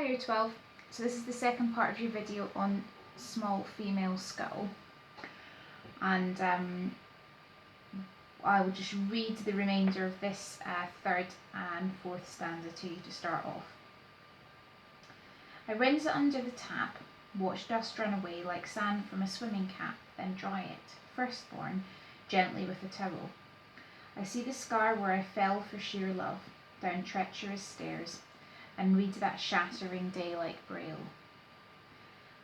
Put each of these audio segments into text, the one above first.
Hi Year 12, so this is the second part of your video on small female skull, and I will just read the remainder of this third and fourth stanza to you to start off. I rinse it under the tap, watch dust run away like sand from a swimming cap, then dry it, firstborn, gently with a towel. I see the scar where I fell for sheer love, down treacherous stairs, and read that shattering day like braille.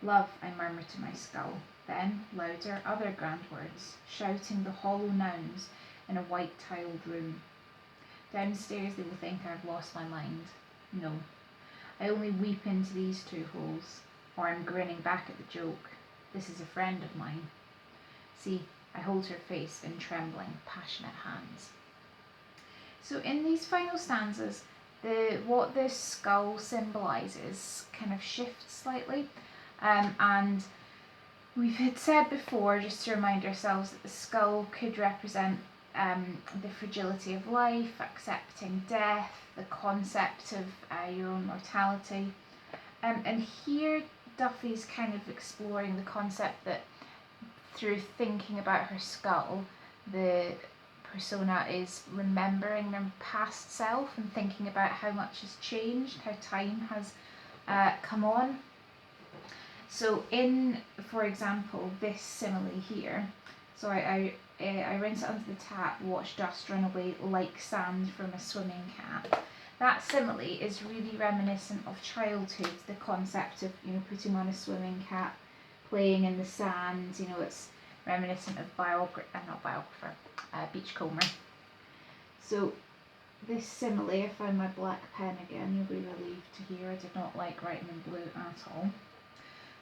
Love, I murmur to my skull, then, louder, other grand words, shouting the hollow nouns in a white-tiled room. Downstairs they will think I've lost my mind. No, I only weep into these two holes, or I'm grinning back at the joke. This is a friend of mine. See, I hold her face in trembling, passionate hands. So in these final stanzas, what this skull symbolises kind of shifts slightly, and we had said before, just to remind ourselves, that the skull could represent the fragility of life, accepting death, the concept of your own mortality, and here Duffy's kind of exploring the concept that through thinking about her skull, the persona is remembering their past self and thinking about how much has changed, how time has come on. So in, for example, this simile here, so I rinse it under the tap, watch dust run away like sand from a swimming cap. That simile is really reminiscent of childhood, the concept of, putting on a swimming cap, playing in the sand, it's reminiscent of Beachcomber. So this simile, I found my black pen again, you'll be relieved to hear I did not like writing in blue at all.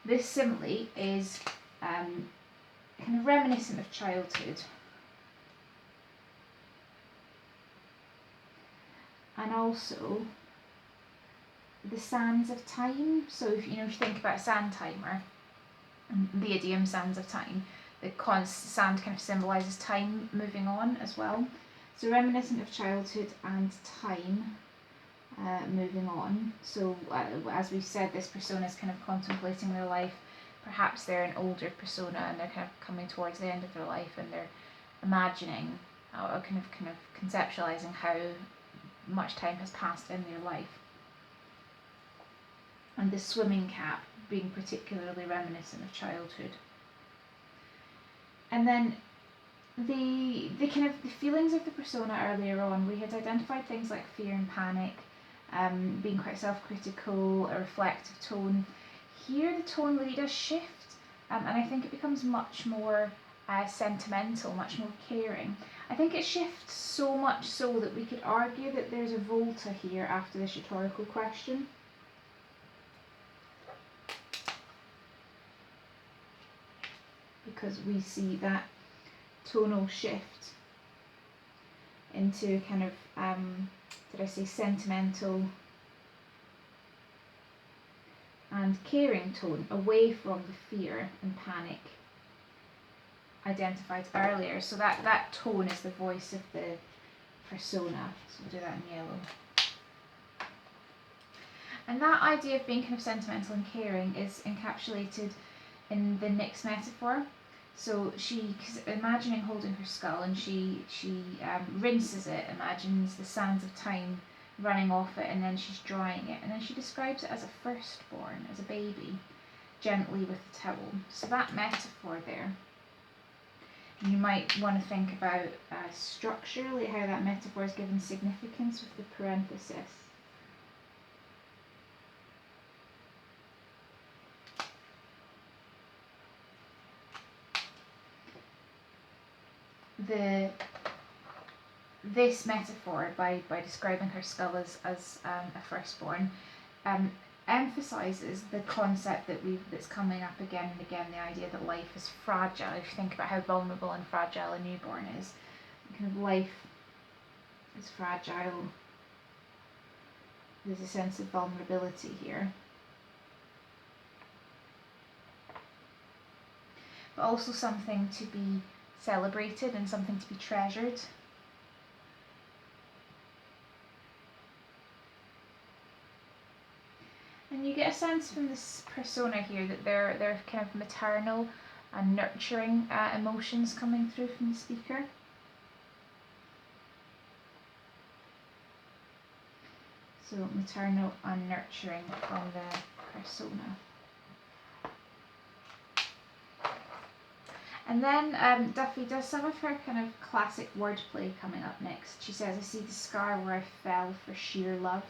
This simile is kind of reminiscent of childhood. And also the sands of time. So if you think about a sand timer, the idiom sands of time, the sand kind of symbolises time moving on as well. So reminiscent of childhood and time moving on. So as we've said, this persona is kind of contemplating their life. Perhaps they're an older persona and they're kind of coming towards the end of their life and they're imagining or kind of conceptualising how much time has passed in their life. And the swimming cap being particularly reminiscent of childhood. And then the kind of the feelings of the persona earlier on, we had identified things like fear and panic, being quite self-critical, a reflective tone. Here the tone really does shift, and I think it becomes much more sentimental, much more caring. I think it shifts so much so that we could argue that there's a volta here after this rhetorical question. Because we see that tonal shift into kind of, sentimental and caring tone, away from the fear and panic identified earlier. So that tone is the voice of the persona. So we'll do that in yellow. And that idea of being kind of sentimental and caring is encapsulated in the next metaphor. So she's imagining holding her skull, and she rinses it, imagines the sands of time running off it, and then she's drying it, and then she describes it as a firstborn, as a baby, gently with a towel. So that metaphor there, you might want to think about structurally how that metaphor is given significance with the parenthesis. This metaphor, by describing her skull as a firstborn, emphasises the concept that's coming up again and again, the idea that life is fragile. If you think about how vulnerable and fragile a newborn is, kind of life is fragile. There's a sense of vulnerability here. But also something to be celebrated and something to be treasured. And you get a sense from this persona here that they're kind of maternal and nurturing emotions coming through from the speaker. So maternal and nurturing from the persona. And then Duffy does some of her kind of classic wordplay coming up next. She says, I see the scar where I fell for sheer love,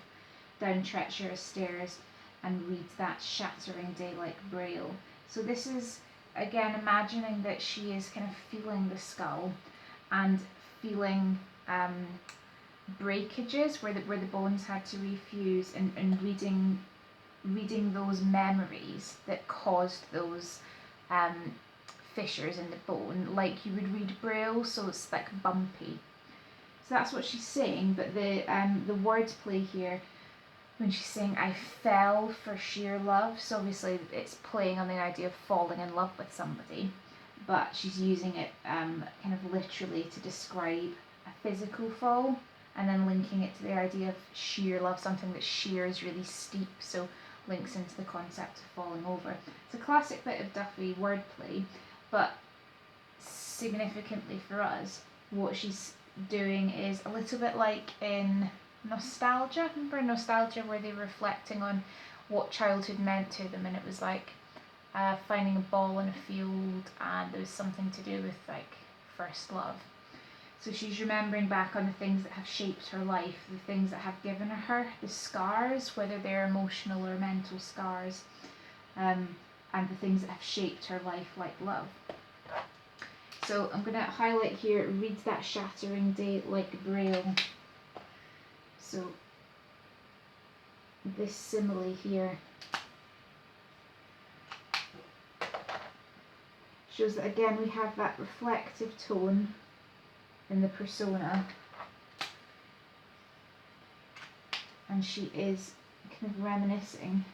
down treacherous stairs, and read that shattering day like braille. So this is, again, imagining that she is kind of feeling the skull and feeling breakages where the bones had to refuse, and reading those memories that caused those fissures in the bone, like you would read braille, so it's like bumpy. So that's what she's saying, but the wordplay here, when she's saying I fell for sheer love, so obviously it's playing on the idea of falling in love with somebody, but she's using it kind of literally to describe a physical fall, and then linking it to the idea of sheer love, something that sheers really steep, so links into the concept of falling over. It's a classic bit of Duffy wordplay, but significantly for us, what she's doing is a little bit like in Nostalgia. Remember Nostalgia, where they were reflecting on what childhood meant to them, and it was like finding a ball in a field, and there was something to do with like first love. So she's remembering back on the things that have shaped her life, the things that have given her the scars, whether they're emotional or mental scars, and the things that have shaped her life like love. So I'm going to highlight here, reads that shattering day like braille. So this simile here shows that again we have that reflective tone in the persona, and she is kind of reminiscing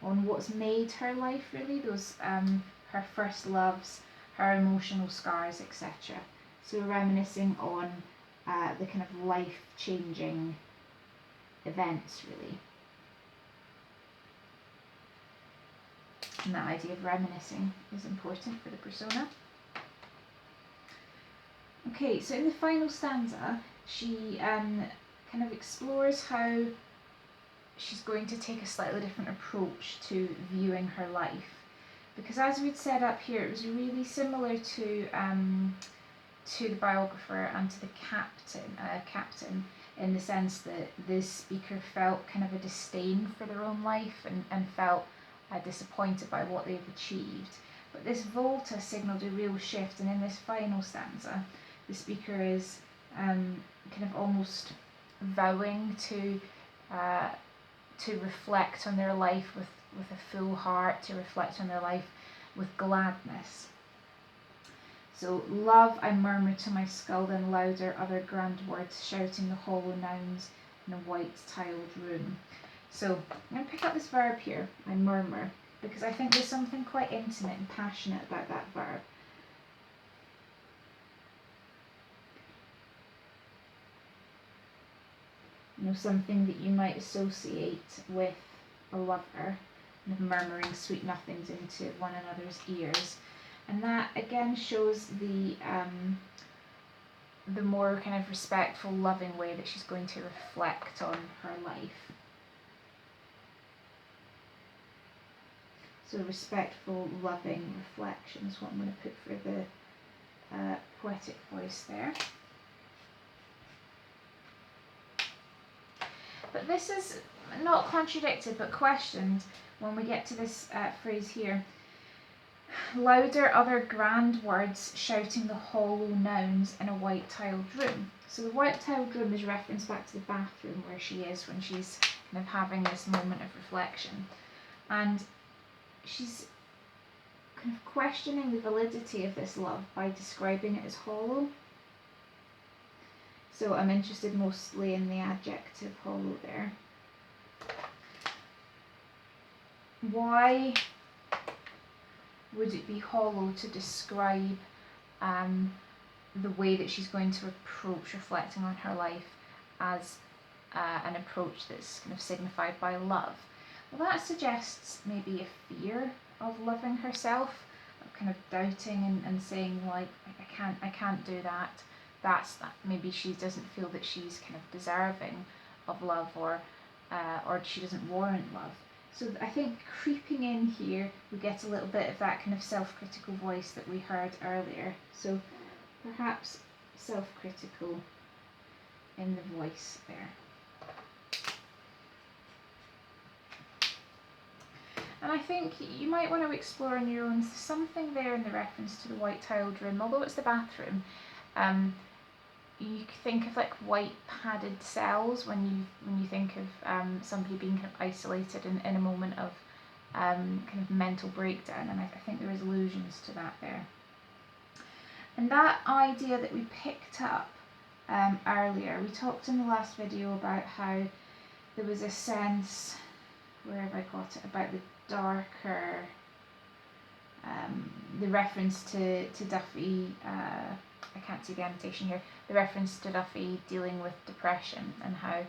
on what's made her life, really, those her first loves, her emotional scars, etc. So reminiscing on the kind of life-changing events, really. And that idea of reminiscing is important for the persona. Okay, so in the final stanza, she kind of explores how she's going to take a slightly different approach to viewing her life. Because as we'd said up here, it was really similar to the biographer and to the captain, in the sense that the speaker felt kind of a disdain for their own life and felt disappointed by what they've achieved. But this volta signalled a real shift, and in this final stanza, the speaker is kind of almost vowing to reflect on their life with a full heart, to reflect on their life with gladness. So, love, I murmur to my skull, then louder other grand words, shouting the hollow nouns in a white tiled room. So, I'm going to pick up this verb here, I murmur, because I think there's something quite intimate and passionate about that verb. You know, something that you might associate with a lover, kind of murmuring sweet nothings into one another's ears. And that again shows the more kind of respectful, loving way that she's going to reflect on her life. So respectful, loving reflection is what I'm going to put for the poetic voice there. But this is not contradicted but questioned when we get to this phrase here. Louder other grand words, shouting the hollow nouns in a white tiled room. So the white tiled room is referenced back to the bathroom where she is when she's kind of having this moment of reflection. And she's kind of questioning the validity of this love by describing it as hollow. So I'm interested mostly in the adjective hollow there. Why would it be hollow to describe the way that she's going to approach reflecting on her life as an approach that's kind of signified by love? Well, that suggests maybe a fear of loving herself, of kind of doubting and saying like, I can't do that. That's that. Maybe she doesn't feel that she's kind of deserving of love, or she doesn't warrant love. So I think creeping in here, we get a little bit of that kind of self-critical voice that we heard earlier. So perhaps self-critical in the voice there. And I think you might want to explore on your own something there in the reference to the white tiled room, although it's the bathroom. You think of like white padded cells when you think of somebody being kind of isolated in a moment of kind of mental breakdown, and I think there is allusions to that there. And that idea that we picked up earlier, we talked in the last video about how there was a sense, where have I got it, about the darker, the reference to Duffy, I can't see the annotation here, the reference to Duffy dealing with depression and how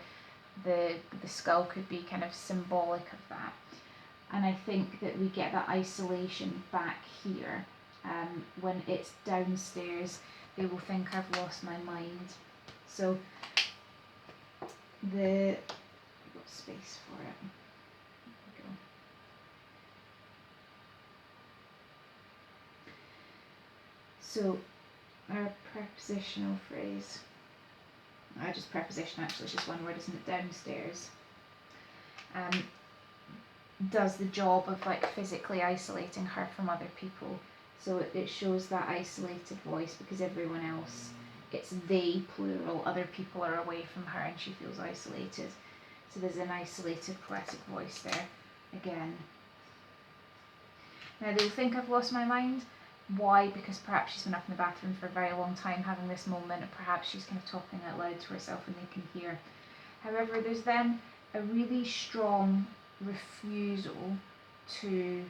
the skull could be kind of symbolic of that. And I think that we get that isolation back here. When it's downstairs, they will think I've lost my mind. So I've got space for it. There we go. So our prepositional phrase, just preposition actually, it's just one word, isn't it? Downstairs. Does the job of like physically isolating her from other people. So it shows that isolated voice because everyone else, it's they plural, other people are away from her and she feels isolated. So there's an isolated poetic voice there again. Now they'll think I've lost my mind. Why? Because perhaps she's been up in the bathroom for a very long time having this moment, or perhaps she's kind of talking out loud to herself and they can hear. However, there's then a really strong refusal to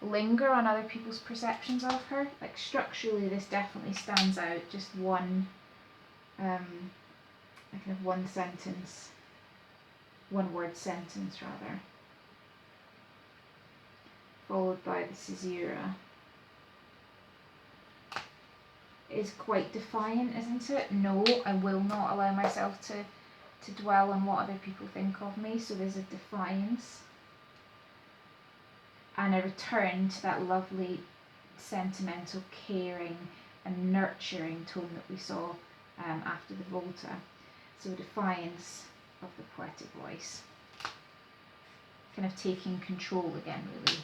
linger on other people's perceptions of her. Like structurally this definitely stands out, just one kind of one word sentence rather, followed by the caesura. Is quite defiant, isn't it? No, I will not allow myself to dwell on what other people think of me. So there's a defiance and a return to that lovely sentimental, caring and nurturing tone that we saw after the volta. So defiance of the poetic voice, kind of taking control again, really.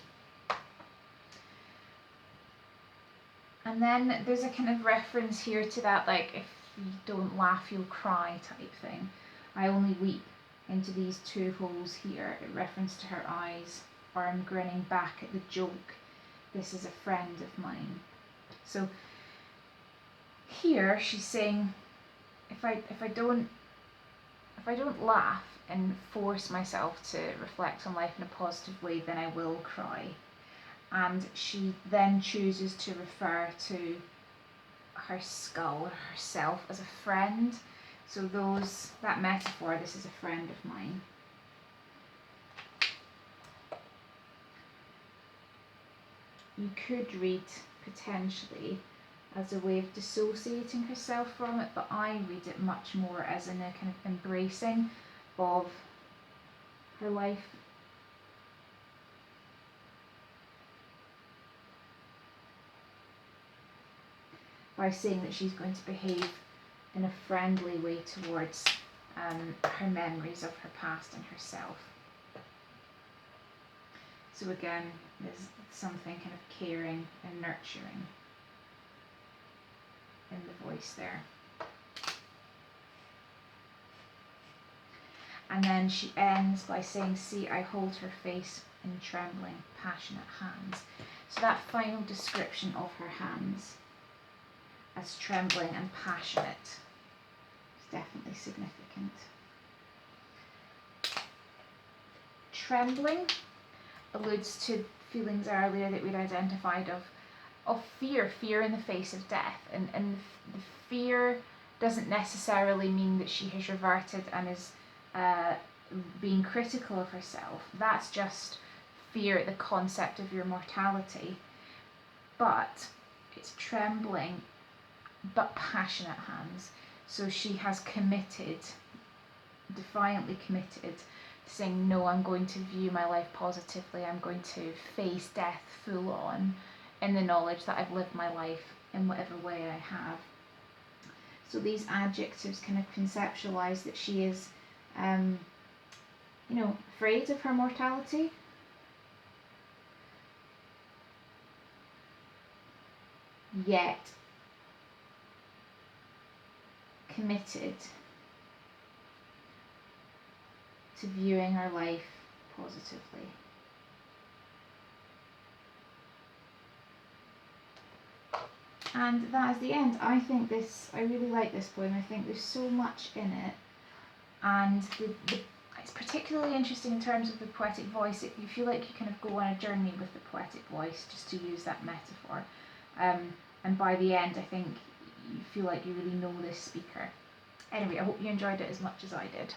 And then there's a kind of reference here to that, like, if you don't laugh you'll cry type thing. I only weep into these two holes here, in reference to her eyes, or I'm grinning back at the joke. This is a friend of mine. So here she's saying, if I don't laugh and force myself to reflect on life in a positive way, then I will cry. And she then chooses to refer to her skull, herself, as a friend. So that metaphor, this is a friend of mine. You could read potentially as a way of dissociating herself from it, but I read it much more as in a kind of embracing of her life. By saying that she's going to behave in a friendly way towards her memories of her past and herself. So again, there's something kind of caring and nurturing in the voice there. And then she ends by saying, see, I hold her face in trembling, passionate hands. So that final description of her hands as trembling and passionate is definitely significant. Trembling alludes to feelings earlier that we'd identified of fear in the face of death, and the fear doesn't necessarily mean that she has reverted and is being critical of herself. That's just fear at the concept of your mortality. But it's trembling but passionate hands. So she has committed, defiantly committed, saying, no, I'm going to view my life positively. I'm going to face death full on, in the knowledge that I've lived my life in whatever way I have. So these adjectives kind of conceptualize that she is, afraid of her mortality. Yet committed to viewing her life positively. And that is the end. I really like this poem. I think there's so much in it, and it's particularly interesting in terms of the poetic voice. You feel like you kind of go on a journey with the poetic voice, just to use that metaphor. And by the end, I think you feel like you really know this speaker. Anyway, I hope you enjoyed it as much as I did.